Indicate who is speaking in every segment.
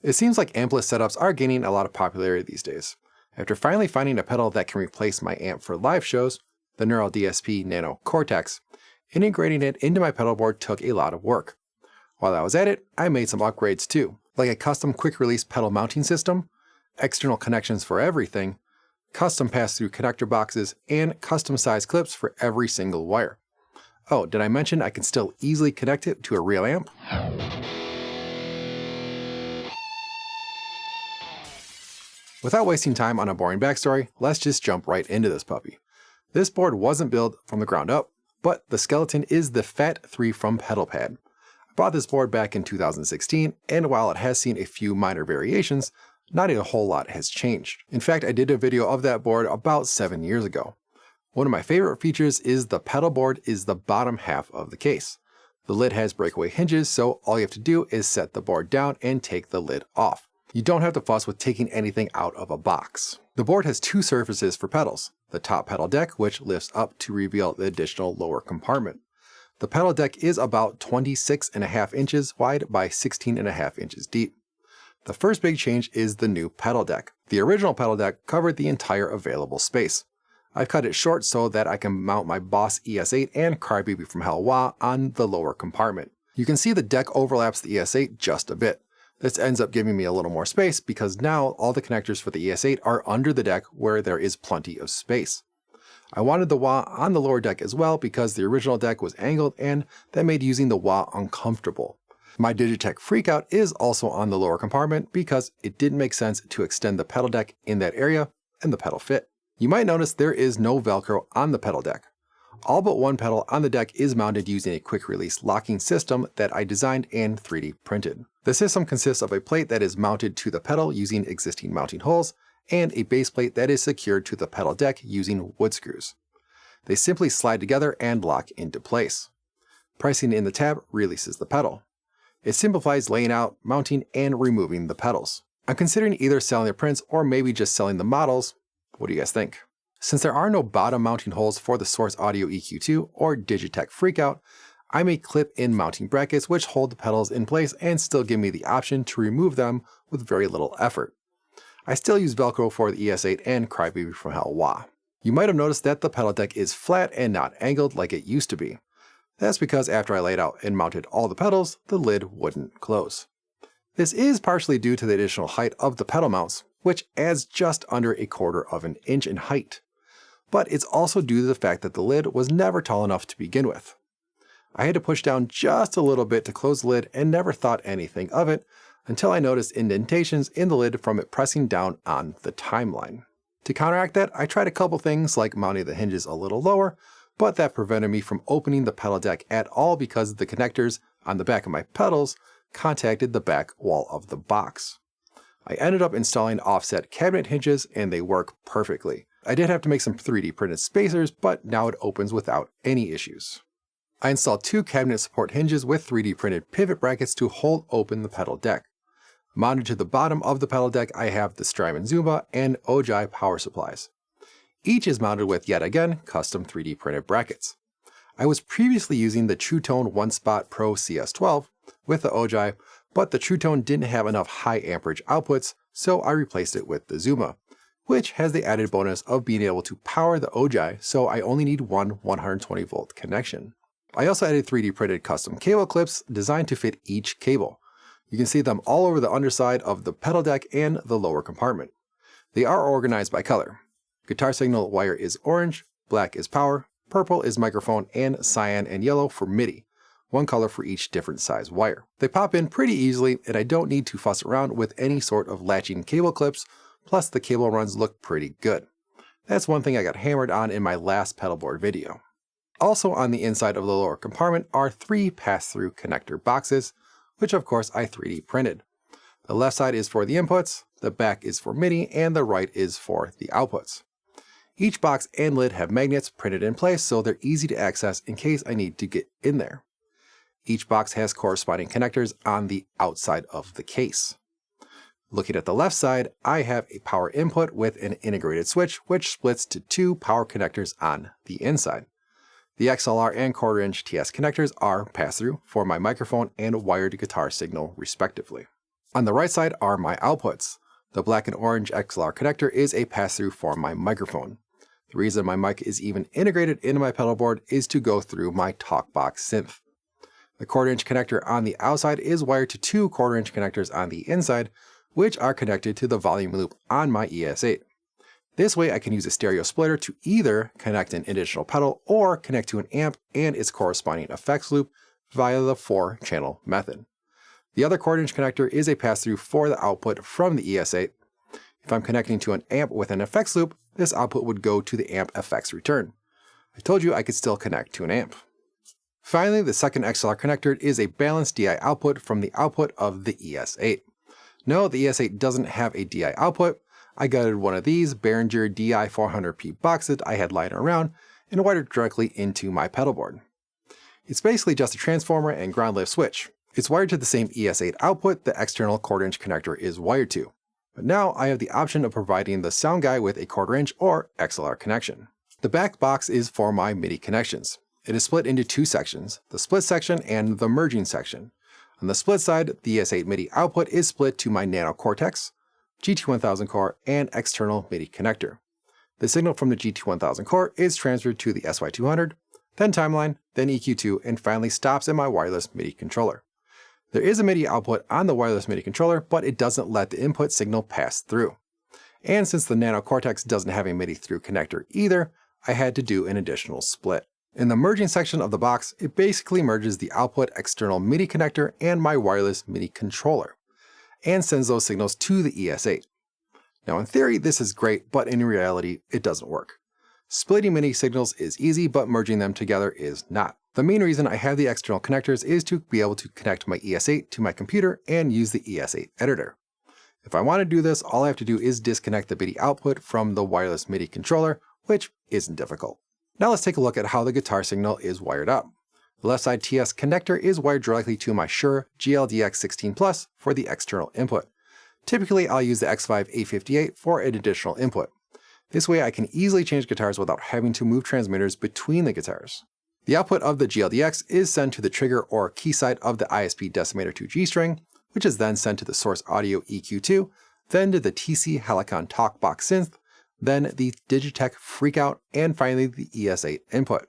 Speaker 1: It seems like ampless setups are gaining a lot of popularity these days. After finally finding a pedal that can replace my amp for live shows, the Neural DSP Nano Cortex, integrating it into my pedalboard took a lot of work. While I was at it, I made some upgrades too, like a custom quick-release pedal mounting system, external connections for everything, custom pass-through connector boxes, and custom-sized clips for every single wire. Oh, did I mention I can still easily connect it to a real amp? Without wasting time on a boring backstory, let's just jump right into this puppy. This board wasn't built from the ground up, but the skeleton is the Fat 3 from Pedalpad. I bought this board back in 2016, and while it has seen a few minor variations, not a whole lot has changed. In fact, I did a video of that board about 7 years ago. One of my favorite features is the Pedalboard is the bottom half of the case. The lid has breakaway hinges, so all you have to do is set the board down and take the lid off. You don't have to fuss with taking anything out of a box. The board has two surfaces for pedals, the top pedal deck, which lifts up to reveal the additional lower compartment. The pedal deck is about 26.5 inches wide by 16.5 inches deep. The first big change is the new pedal deck. The original pedal deck covered the entire available space. I've cut it short so that I can mount my Boss ES8 and Crybaby from Hell Wah on the lower compartment. You can see the deck overlaps the ES8 just a bit. This ends up giving me a little more space because now all the connectors for the ES8 are under the deck where there is plenty of space. I wanted the wah on the lower deck as well because the original deck was angled and that made using the wah uncomfortable. My Digitech Freakout is also on the lower compartment because it didn't make sense to extend the pedal deck in that area and the pedal fit. You might notice there is no Velcro on the pedal deck. All but one pedal on the deck is mounted using a quick release locking system that I designed and 3D printed. The system consists of a plate that is mounted to the pedal using existing mounting holes and a base plate that is secured to the pedal deck using wood screws. They simply slide together and lock into place. Pressing in the tab releases the pedal. It simplifies laying out, mounting, and removing the pedals. I'm considering either selling the prints or maybe just selling the models. What do you guys think? Since there are no bottom mounting holes for the Source Audio EQ2 or Digitech Freakout, I made clip-in mounting brackets which hold the pedals in place and still give me the option to remove them with very little effort. I still use Velcro for the ES8 and Crybaby from Hell Wah. You might have noticed that the pedal deck is flat and not angled like it used to be. That's because after I laid out and mounted all the pedals, the lid wouldn't close. This is partially due to the additional height of the pedal mounts, which adds just under 1/4 inch in height. But it's also due to the fact that the lid was never tall enough to begin with. I had to push down just a little bit to close the lid and never thought anything of it until I noticed indentations in the lid from it pressing down on the timeline. To counteract that, I tried a couple things like mounting the hinges a little lower, but that prevented me from opening the pedal deck at all because the connectors on the back of my pedals contacted the back wall of the box. I ended up installing offset cabinet hinges and they work perfectly. I did have to make some 3D printed spacers, but now it opens without any issues. I installed 2 cabinet support hinges with 3D printed pivot brackets to hold open the pedal deck. Mounted to the bottom of the pedal deck, I have the Strymon Zumba and Ojai power supplies. Each is mounted with, yet again, custom 3D printed brackets. I was previously using the True Tone One Spot Pro CS12 with the Ojai, but the True Tone didn't have enough high amperage outputs, so I replaced it with the Zuma, which has the added bonus of being able to power the Ojai, so I only need one 120 volt connection. I also added 3D printed custom cable clips designed to fit each cable. You can see them all over the underside of the pedal deck and the lower compartment. They are organized by color. Guitar signal wire is orange, black is power, purple is microphone, and cyan and yellow for MIDI. One color for each different size wire. They pop in pretty easily and I don't need to fuss around with any sort of latching cable clips, plus the cable runs look pretty good. That's one thing I got hammered on in my last pedalboard video. Also on the inside of the lower compartment are 3 pass-through connector boxes, which of course I 3D printed. The left side is for the inputs, the back is for MIDI, and the right is for the outputs. Each box and lid have magnets printed in place so they're easy to access in case I need to get in there. Each box has corresponding connectors on the outside of the case. Looking at the left side, I have a power input with an integrated switch which splits to 2 power connectors on the inside. The XLR and 1/4 inch TS connectors are pass-through for my microphone and wired guitar signal respectively. On the right side are my outputs. The black and orange XLR connector is a pass-through for my microphone. The reason my mic is even integrated into my pedal board is to go through my TalkBox synth. The 1/4-inch connector on the outside is wired to 2 1/4-inch connectors on the inside, which are connected to the volume loop on my ES8. This way I can use a stereo splitter to either connect an additional pedal or connect to an amp and its corresponding effects loop via the 4-channel method. The other 1/4-inch connector is a pass-through for the output from the ES8. If I'm connecting to an amp with an effects loop, this output would go to the amp effects return. I told you I could still connect to an amp. Finally, the second XLR connector is a balanced DI output from the output of the ES8. No, the ES8 doesn't have a DI output. I gutted one of these Behringer DI 400p boxes I had lying around and wired it directly into my pedal board. It's basically just a transformer and ground lift switch. It's wired to the same ES8 output the external 1/4-inch connector is wired to. But now I have the option of providing the sound guy with a 1/4-inch or XLR connection. The back box is for my MIDI connections. It is split into 2 sections, the split section and the merging section. On the split side, the ES8 MIDI output is split to my Nano Cortex, GT1000 core, and external MIDI connector. The signal from the GT1000 core is transferred to the SY200, then timeline, then EQ2, and finally stops in my wireless MIDI controller. There is a MIDI output on the wireless MIDI controller, but it doesn't let the input signal pass through. And since the Nano Cortex doesn't have a MIDI through connector either, I had to do an additional split. In the merging section of the box, it basically merges the output external MIDI connector and my wireless MIDI controller, and sends those signals to the ES8. Now in theory this is great, but in reality it doesn't work. Splitting MIDI signals is easy, but merging them together is not. The main reason I have the external connectors is to be able to connect my ES8 to my computer and use the ES8 editor. If I want to do this, all I have to do is disconnect the MIDI output from the wireless MIDI controller, which isn't difficult. Now let's take a look at how the guitar signal is wired up. The left side TS connector is wired directly to my Shure GLDX16 Plus for the external input. Typically I'll use the X5 858 for an additional input. This way I can easily change guitars without having to move transmitters between the guitars. The output of the GLDX is sent to the trigger or key side of the ISP Decimator 2 G string, which is then sent to the source audio EQ2, then to the TC Helicon TalkBox synth, then the Digitech Freakout, and finally the ES8 input.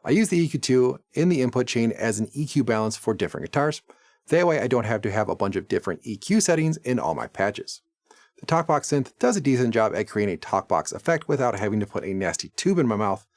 Speaker 1: I use the EQ2 in the input chain as an EQ balance for different guitars. That way I don't have to have a bunch of different EQ settings in all my patches. The TalkBox synth does a decent job at creating a TalkBox effect without having to put a nasty tube in my mouth,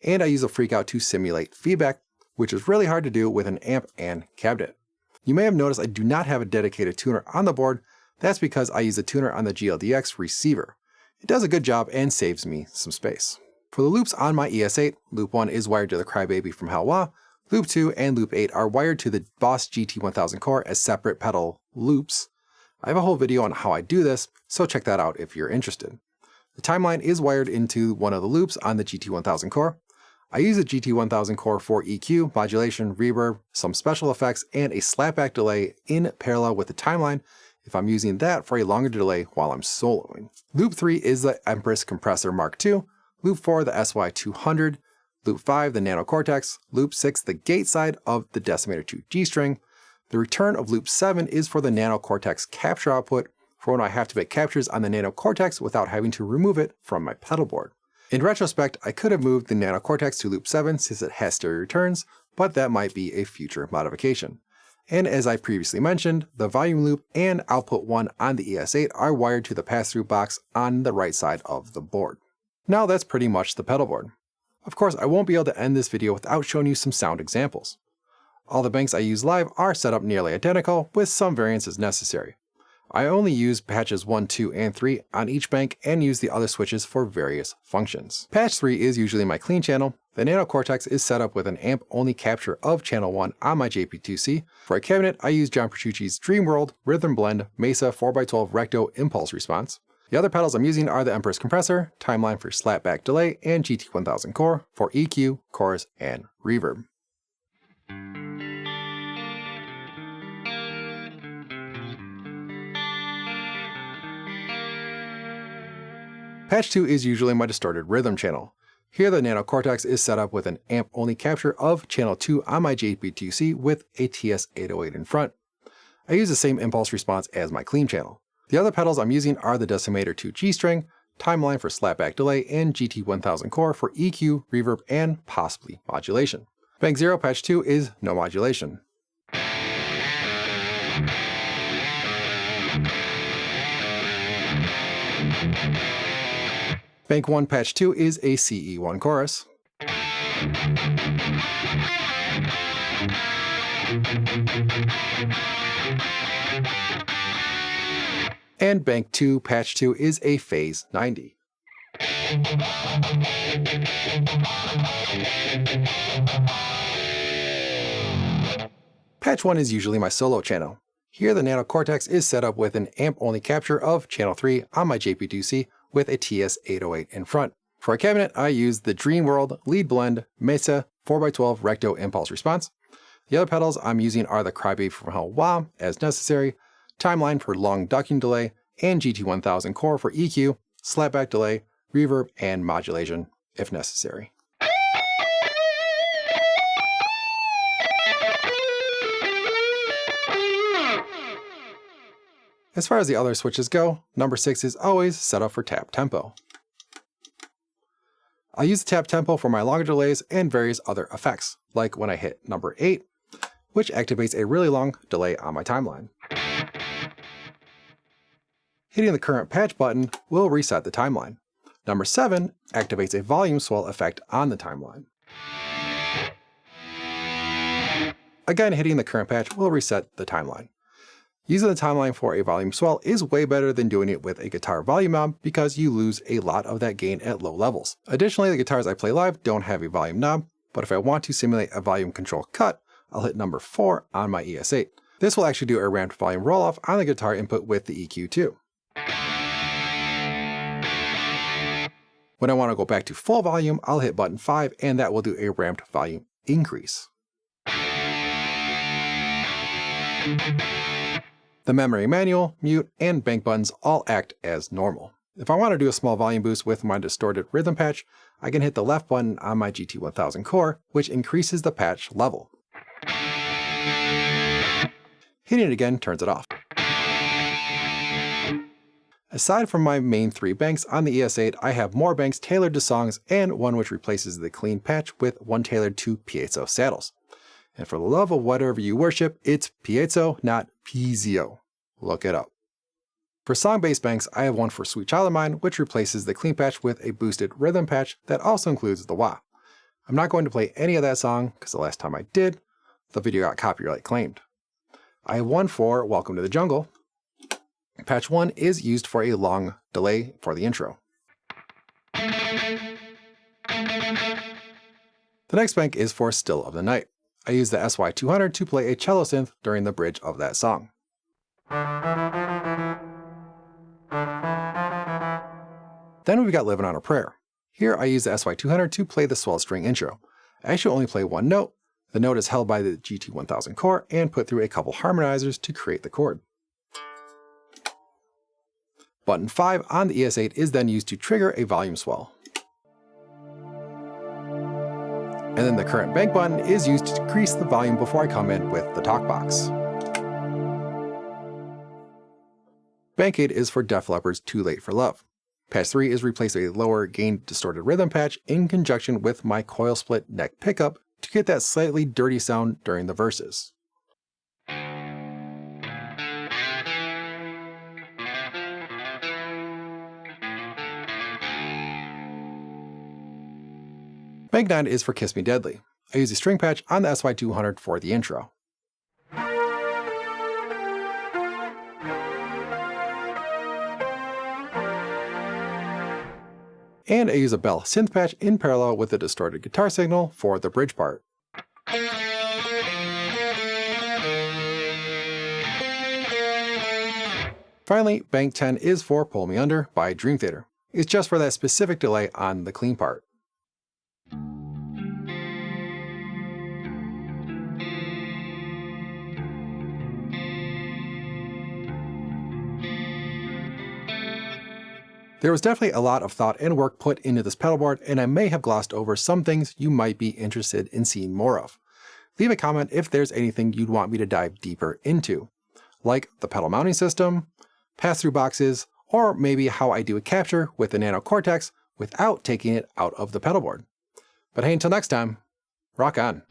Speaker 1: and I use a Freakout to simulate feedback, which is really hard to do with an amp and cabinet. You may have noticed I do not have a dedicated tuner on the board. That's because I use a tuner on the GLDX receiver. It does a good job and saves me some space. For the loops on my ES8, loop 1 is wired to the Crybaby from Halois, loop 2 and loop 8 are wired to the Boss GT1000 core as separate pedal loops. I have a whole video on how I do this, so check that out if you're interested. The timeline is wired into one of the loops on the GT1000 core. I use the GT1000 core for EQ, modulation, reverb, some special effects, and a slapback delay in parallel with the timeline if I'm using that for a longer delay while I'm soloing. Loop 3 is the Empress Compressor Mark II, loop 4 the SY200, loop 5 the Nano Cortex, loop 6 the gate side of the Decimator 2 G string. The return of loop 7 is for the Nano Cortex capture output for when I have to make captures on the Nano Cortex without having to remove it from my pedal board. In retrospect, I could have moved the Nano Cortex to loop 7 since it has stereo returns, but that might be a future modification. And as I previously mentioned, the volume loop and output 1 on the ES8 are wired to the pass-through box on the right side of the board. Now that's pretty much the pedal board. Of course, I won't be able to end this video without showing you some sound examples. All the banks I use live are set up nearly identical, with some variances necessary. I only use patches 1, 2, and 3 on each bank and use the other switches for various functions. Patch 3 is usually my clean channel. The Nano Cortex is set up with an amp-only capture of channel 1 on my JP2C. For a cabinet, I use John Petrucci's Dream World, Rhythm Blend, Mesa 4x12 Recto Impulse Response. The other pedals I'm using are the Empress Compressor, Timeline for slapback delay, and GT1000 Core for EQ, chorus, and reverb. Patch 2 is usually my distorted rhythm channel. Here the Nano Cortex is set up with an amp-only capture of channel 2 on my JP2C with a TS808 in front. I use the same impulse response as my clean channel. The other pedals I'm using are the Decimator 2 G-string, Timeline for slapback delay, and GT1000 core for EQ, reverb, and possibly modulation. Bank 0 patch 2 is no modulation. Bank 1 patch 2 is a CE1 chorus. And Bank 2 patch 2 is a phase 90. Patch 1 is usually my solo channel. Here the Nano Cortex is set up with an amp-only capture of channel 3 on my JP2C with a TS808 in front. For a cabinet, I use the Dreamworld Lead Blend Mesa 4x12 Recto Impulse Response. The other pedals I'm using are the Crybaby from Hell Wah as necessary, Timeline for long ducking delay, and GT1000 core for EQ, slapback delay, reverb, and modulation if necessary. As far as the other switches go, number 6 is always set up for tap tempo. I use the tap tempo for my longer delays and various other effects, like when I hit number 8, which activates a really long delay on my timeline. Hitting the current patch button will reset the timeline. Number 7 activates a volume swell effect on the timeline. Again, hitting the current patch will reset the timeline. Using the timeline for a volume swell is way better than doing it with a guitar volume knob because you lose a lot of that gain at low levels. Additionally, the guitars I play live don't have a volume knob, but if I want to simulate a volume control cut, I'll hit number 4 on my ES8. This will actually do a ramped volume roll-off on the guitar input with the EQ too. When I want to go back to full volume, I'll hit button 5 and that will do a ramped volume increase. The memory manual, mute, and bank buttons all act as normal. If I want to do a small volume boost with my distorted rhythm patch, I can hit the left button on my GT1000 core, which increases the patch level. Hitting it again turns it off. Aside from my main 3 banks on the ES8, I have more banks tailored to songs and one which replaces the clean patch with one tailored to piezo saddles. And for the love of whatever you worship, it's piezo, not piezo. Look it up. For song-based banks, I have one for Sweet Child of Mine, which replaces the clean patch with a boosted rhythm patch that also includes the wah. I'm not going to play any of that song, because the last time I did, the video got copyright claimed. I have one for Welcome to the Jungle. Patch 1 is used for a long delay for the intro. The next bank is for Still of the Night. I use the SY200 to play a cello synth during the bridge of that song. Then we've got Living on a Prayer. Here I use the SY200 to play the swell string intro. I actually only play one note. The note is held by the GT1000 core and put through a couple harmonizers to create the chord. Button 5 on the ES8 is then used to trigger a volume swell. And then the current bank button is used to decrease the volume before I come in with the talk box. Bank 8 is for Def Leppard's Too Late for Love. Patch 3 is replace a lower gain distorted rhythm patch in conjunction with my coil split neck pickup to get that slightly dirty sound during the verses. Bank 9 is for Kiss Me Deadly. I use a string patch on the SY200 for the intro. And I use a bell synth patch in parallel with the distorted guitar signal for the bridge part. Finally, Bank 10 is for Pull Me Under by Dream Theater. It's just for that specific delay on the clean part. There was definitely a lot of thought and work put into this pedalboard, and I may have glossed over some things you might be interested in seeing more of. Leave a comment if there's anything you'd want me to dive deeper into. like the pedal mounting system, pass-through boxes, or maybe how I do a capture with the Nano Cortex without taking it out of the pedal board. But hey, until next time, rock on.